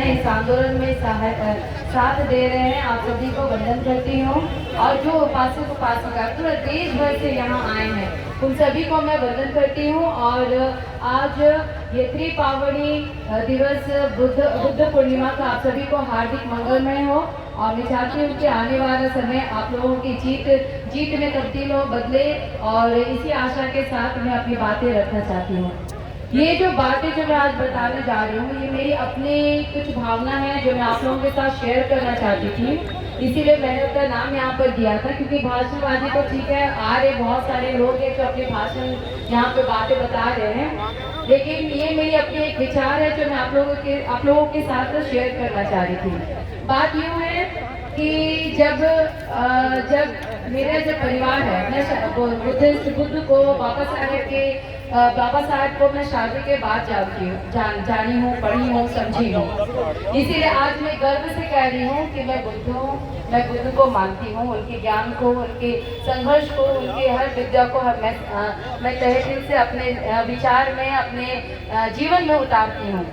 इस आंदोलन में साथ दे रहे हैं, आप सभी को वंदन करती हूँ। और जो उपासक उपासिका पूरे देश भर से यहाँ आए हैं, उन सभी को मैं वंदन करती हूँ। और आज ये त्रिपावनी दिवस बुद्ध पूर्णिमा का आप सभी को हार्दिक मंगलमय हो। और मैं चाहती हूँ कि आने वाला समय आप लोगों की जीत में तब्दील हो, बदले। और इसी आशा के साथ मैं अपनी बातें रखना चाहती हूँ। ये जो बातें जो मैं आज बताने जा रही हूँ, ये मेरी अपनी कुछ भावना है जो मैं आप लोगों के साथ शेयर करना चाहती थी। इसीलिए मैंने अपना नाम यहाँ पर दिया था, क्योंकि भाषणबाजी तो ठीक है, आ रहे बहुत सारे लोग हैं जो अपने भाषण यहाँ पे बातें बता रहे हैं, लेकिन ये मेरी अपनी एक विचार है जो मैं आप लोगों के साथ शेयर करना चाह रही थी। बात यूँ है कि जब मेरा जो परिवार है, मैं बुद्ध को बाबा साहब को मैं शादी के बाद जानी हूँ, पढ़ी हूँ, समझी हूँ। इसीलिए आज मैं गर्व से कह रही हूँ कि मैं बुद्ध को मानती हूँ, उनके ज्ञान को, उनके संघर्ष को, उनके हर विद्या को मैं तहे दिल से अपने विचार में, अपने जीवन में उतारती हूँ।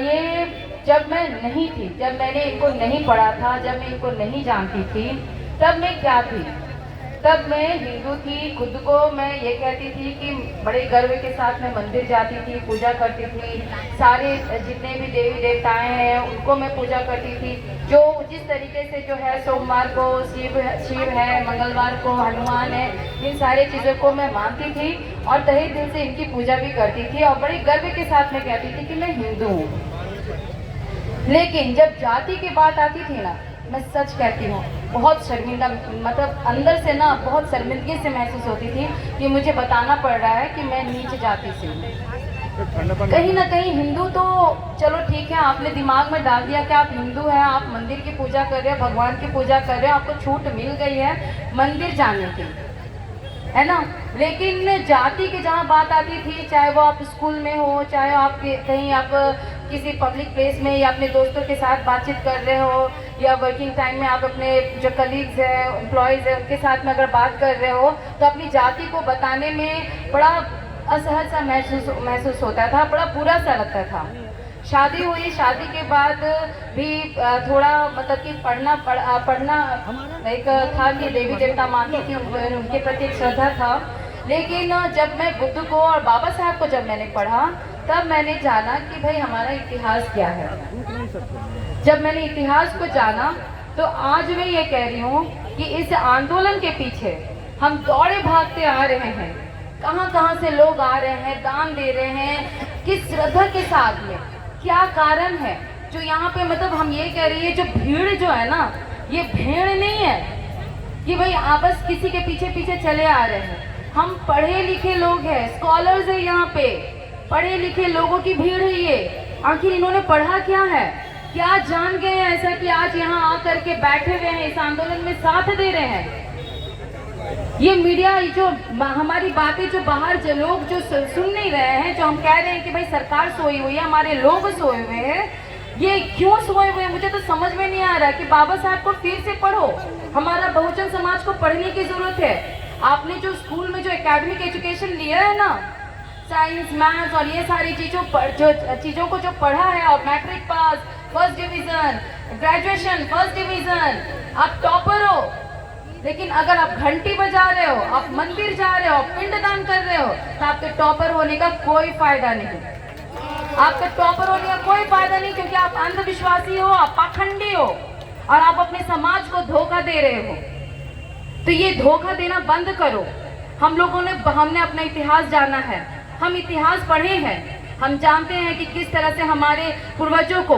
ये जब मैं नहीं थी, जब मैंने इनको नहीं पढ़ा था, जब मैं इनको नहीं जानती थी, तब मैं क्या थी? तब मैं हिंदू थी। खुद को मैं ये कहती थी कि बड़े गर्व के साथ मैं मंदिर जाती थी, पूजा करती थी, सारे जितने भी देवी देवताएं हैं उनको मैं पूजा करती थी। जो जिस तरीके से जो है, सोमवार को शिव है, मंगलवार को हनुमान है, इन सारी चीज़ों को मैं मानती थी और तहे दिल से इनकी पूजा भी करती थी। और बड़े गर्व के साथ मैं कहती थी कि मैं हिंदू हूँ। लेकिन जब जाति की बात आती थी ना, मैं सच कहती हूँ, बहुत शर्मिंदा, मतलब अंदर से ना बहुत शर्मिंदगी से महसूस होती थी कि मुझे बताना पड़ रहा है कि मैं नीच जाति से हूँ। कहीं ना कहीं हिंदू तो चलो ठीक है, आपने दिमाग में डाल दिया कि आप हिंदू हैं, आप मंदिर की पूजा कर रहे हो, भगवान की पूजा कर रहे हो, आपको छूट मिल गई है मंदिर जाने की, है ना। लेकिन जाति की जहाँ बात आती थी, चाहे वो आप स्कूल में हो, चाहे आप कहीं आप किसी पब्लिक प्लेस में या अपने दोस्तों के साथ बातचीत कर रहे हो, या वर्किंग टाइम में आप अपने जो कलीग्स हैं, एम्प्लॉयज़ हैं, उनके साथ में अगर बात कर रहे हो, तो अपनी जाति को बताने में बड़ा असहज सा महसूस होता था, बड़ा बुरा सा लगता था। शादी हुई, शादी के बाद भी थोड़ा मतलब कि पढ़ना एक था कि देवी देवता मानती थी, उनके प्रति एक श्रद्धा था। लेकिन जब मैं बुद्ध को और बाबा साहब को जब मैंने पढ़ा, तब मैंने जाना कि भाई हमारा इतिहास क्या है। जब मैंने इतिहास को जाना, तो आज मैं ये कह रही हूँ कि इस आंदोलन के पीछे हम दौड़े भागते आ रहे हैं। कहाँ से लोग आ रहे हैं, दान दे रहे हैं, किस श्रद्धा के साथ में, क्या कारण है जो यहाँ पे, मतलब हम ये कह रही है, जो भीड़ जो है ना, ये भीड़ नहीं है कि भाई आपस किसी के पीछे चले आ रहे हैं। हम पढ़े लिखे लोग हैं, स्कॉलर्स है, यहाँ पे पढ़े लिखे लोगों की भीड़ है ये। आखिर इन्होंने पढ़ा क्या है, क्या जान गए हैं ऐसा कि आज यहाँ आकर के बैठे हुए हैं, इस आंदोलन में साथ दे रहे हैं। ये मीडिया जो हमारी बातें जो बाहर जो लोग जो सुन नहीं रहे हैं, जो हम कह रहे हैं कि भाई सरकार सोई हुई है, हमारे लोग सोए हुए हैं, ये क्यों सोए हुए हैं मुझे तो समझ में नहीं आ रहा। कि बाबा साहब को फिर से पढ़ो, हमारा बहुजन समाज को पढ़ने की जरूरत है। आपने जो स्कूल में जो एकेडमिक एजुकेशन लिया है ना, साइंस, मैथ्स और ये सारी चीज़ों को जो पढ़ा है, और matric pass, first division, graduation first division, आप टॉपर हो। लेकिन अगर आप घंटी बजा रहे हो, आप मंदिर जा रहे हो, पिंडदान कर रहे हो, तो आपके टॉपर होने का कोई फायदा नहीं। आपके टॉपर होने का कोई फायदा नहीं, क्योंकि आप अंधविश्वासी हो, आप पाखंडी हो, और आप अपने समाज को धोखा दे रहे हो। तो ये धोखा देना बंद करो। हमने अपना इतिहास जाना है, हम इतिहास पढ़े हैं, हम जानते हैं कि किस तरह से हमारे पूर्वजों को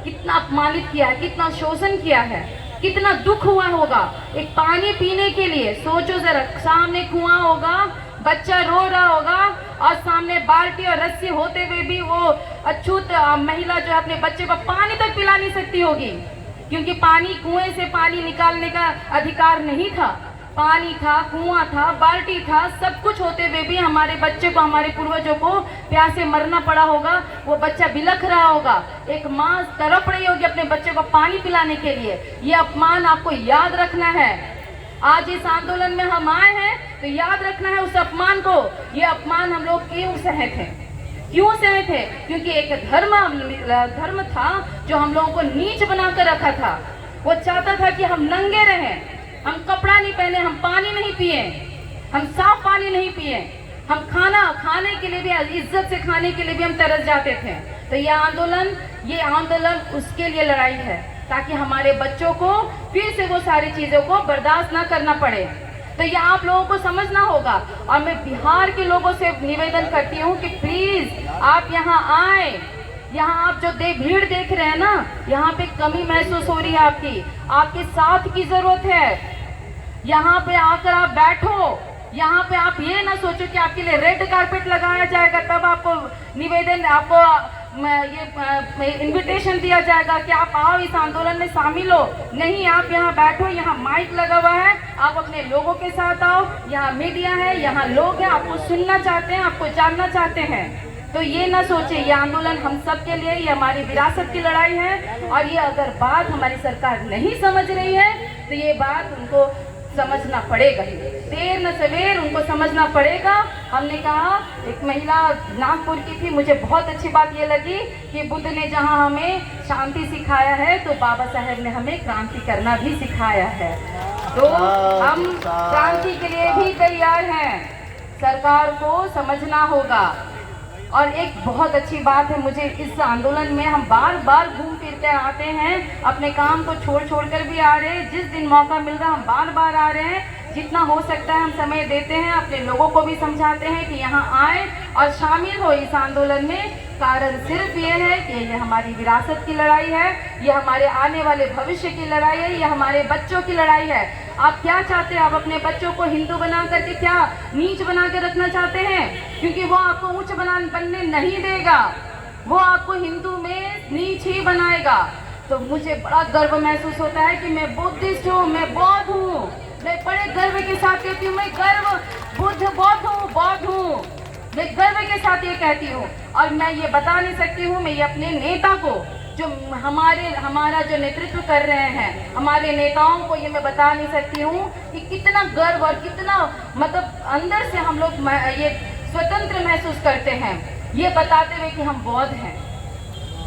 कितना अपमानित किया है, कितना शोषण किया है, कितना दुख हुआ होगा एक पानी पीने के लिए। सोचो जरा, सामने कुआं होगा, बच्चा रो रहा होगा, और सामने बाल्टी और रस्सी होते हुए भी वो अछूत महिला जो है अपने बच्चे को पानी तक पिला नहीं सकती होगी, क्योंकि पानी, कुएं से पानी निकालने का अधिकार नहीं था। पानी था, कुआं था, बाल्टी था, सब कुछ होते हुए भी हमारे बच्चे को, हमारे पूर्वजों को प्यास से मरना पड़ा होगा। वो बच्चा बिलख रहा होगा, एक माँ तड़प रही होगी अपने बच्चे को पानी पिलाने के लिए। ये अपमान आपको याद रखना है। आज इस आंदोलन में हम आए हैं तो याद रखना है उस अपमान को। ये अपमान हम लोग क्यों सहते हैं, क्यों सहे थे? क्योंकि एक धर्म था जो हम लोगों को नीच बनाकर रखा था। वो चाहता था कि हम नंगे रहें, हम कपड़ा नहीं पहने, हम पानी नहीं पिए, हम साफ पानी नहीं पिए, हम खाने के लिए भी, इज्जत से खाने के लिए भी हम तरस जाते थे। तो ये आंदोलन उसके लिए लड़ाई है, ताकि हमारे बच्चों को फिर से वो सारी चीजों को बर्दाश्त ना करना पड़े। तो ये आप लोगों को समझना होगा। और मैं बिहार के लोगों से निवेदन करती हूँ कि प्लीज आप यहाँ आए। यहाँ आप जो भीड़ देख रहे हैं ना, यहाँ पे कमी महसूस हो रही है आपके साथ की जरूरत है। यहाँ पे आकर आप बैठो। यहाँ पे आप ये ना सोचो कि आपके लिए रेड कारपेट लगाया जाएगा, तब आपको ये इनविटेशन दिया जाएगा कि आप आओ इस आंदोलन में शामिल हो। नहीं, आप यहाँ बैठो, यहाँ माइक लगा हुआ है, आप अपने लोगों के साथ आओ। यहाँ मीडिया है, यहाँ लोग हैं, आपको सुनना चाहते हैं, आपको जानना चाहते हैं। तो ये ना सोचे, ये आंदोलन हम सब के लिए, ये हमारी विरासत की लड़ाई है। और ये अगर बात हमारी सरकार नहीं समझ रही है तो ये बात उनको समझना पड़ेगा, देर न सवेर उनको समझना पड़ेगा। हमने कहा, एक महिला नागपुर की थी, मुझे बहुत अच्छी बात ये लगी कि बुद्ध ने जहाँ हमें शांति सिखाया है तो बाबा साहेब ने हमें क्रांति करना भी सिखाया है। तो हम क्रांति के लिए भी तैयार हैं, सरकार को समझना होगा। और एक बहुत अच्छी बात है, मुझे इस आंदोलन में हम बार बार घूम फिर कर आते हैं, अपने काम को छोड़ कर भी आ रहे हैं। जिस दिन मौका मिल रहा हम बार बार आ रहे हैं, जितना हो सकता है हम समय देते हैं, अपने लोगों को भी समझाते हैं कि यहाँ आए और शामिल हो इस आंदोलन में। कारण सिर्फ ये है कि ये हमारी विरासत की लड़ाई है, ये हमारे आने वाले भविष्य की लड़ाई है, ये हमारे बच्चों की लड़ाई है। आप क्या चाहते हैं? आप अपने बच्चों को हिंदू बना करके क्या नीच बना के रखना चाहते हैं? क्योंकि वो आपको ऊंच बनने नहीं देगा, वो आपको हिंदू में नीच ही बनाएगा। तो मुझे बड़ा गर्व महसूस होता है कि मैं बुद्धिस्ट हूँ, मैं बौद्ध हूँ। मैं बड़े गर्व के साथ कहती हूँ, मैं बौद्ध हूँ। मैं गर्व के साथ ये कहती हूँ। और मैं ये बता नहीं सकती हूँ, मैं ये अपने नेता को, जो हमारा जो नेतृत्व कर रहे हैं, हमारे नेताओं को ये मैं बता नहीं सकती हूँ कि कितना गर्व और कितना मतलब अंदर से हम लोग ये स्वतंत्र महसूस करते हैं, ये बताते हुए कि हम बौद्ध हैं।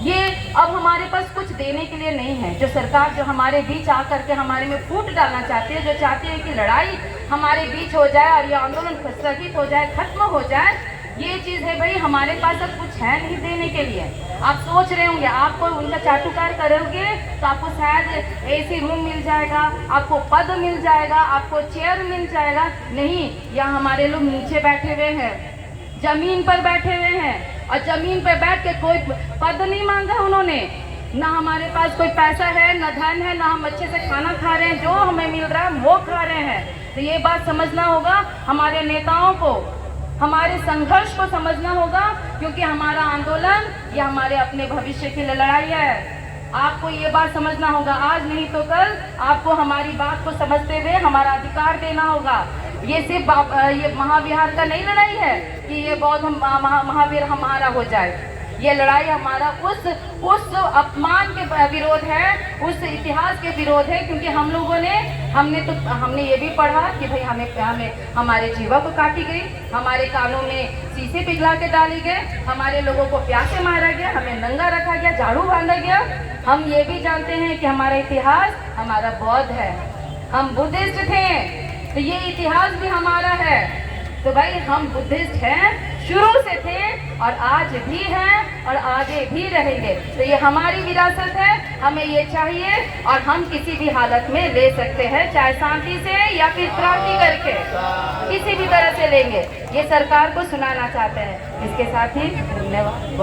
ये अब हमारे पास कुछ देने के लिए नहीं है। जो सरकार जो हमारे बीच आकर के हमारे में फूट डालना चाहती है, जो चाहती है कि लड़ाई हमारे बीच हो जाए और ये आंदोलन स्थगित हो जाए, खत्म हो जाए, ये चीज़ है भाई, हमारे पास अब कुछ है नहीं देने के लिए। आप सोच रहे होंगे आपको उनका चाटुकार करोगे तो आपको शायद एसी रूम मिल जाएगा, आपको पद मिल जाएगा, आपको चेयर मिल जाएगा। नहीं, यहाँ हमारे लोग नीचे बैठे हुए हैं, जमीन पर बैठे हुए हैं, और जमीन पर बैठ के कोई पद नहीं मांगा उन्होंने। ना हमारे पास कोई पैसा है, ना धन है, ना हम अच्छे से खाना खा रहे हैं, जो हमें मिल रहा है वो खा रहे हैं। तो ये बात समझना होगा हमारे नेताओं को, हमारे संघर्ष को समझना होगा, क्योंकि हमारा आंदोलन ये हमारे अपने भविष्य की लड़ाई है। आपको ये बात समझना होगा, आज नहीं तो कल आपको हमारी बात को समझते हुए हमारा अधिकार देना होगा। ये सिर्फ ये महाविहार का नहीं लड़ाई है कि ये बौद्ध महावीर हमारा हो जाए। ये लड़ाई हमारा उस अपमान के विरोध है, उस इतिहास के विरोध है। क्योंकि हम लोगों ने हमने ये भी पढ़ा कि भाई हमें हमारे जीवा को काटी गई, हमारे कानों में शीशे पिघला के डाली गए, हमारे लोगों को प्यासे मारा गया, हमें नंगा रखा गया, झाड़ू बांधा गया। हम ये भी जानते हैं कि हमारा इतिहास हमारा बौद्ध है, हम बुद्धिस्ट थे, तो ये इतिहास भी हमारा है। तो भाई हम बुद्धिस्ट हैं, शुरू से थे और आज भी हैं और आगे भी रहेंगे। तो ये हमारी विरासत है, हमें ये चाहिए और हम किसी भी हालत में ले सकते हैं, चाहे शांति से या फिर क्रांति करके, किसी भी तरह से लेंगे। ये सरकार को सुनाना चाहते हैं। इसके साथ ही धन्यवाद।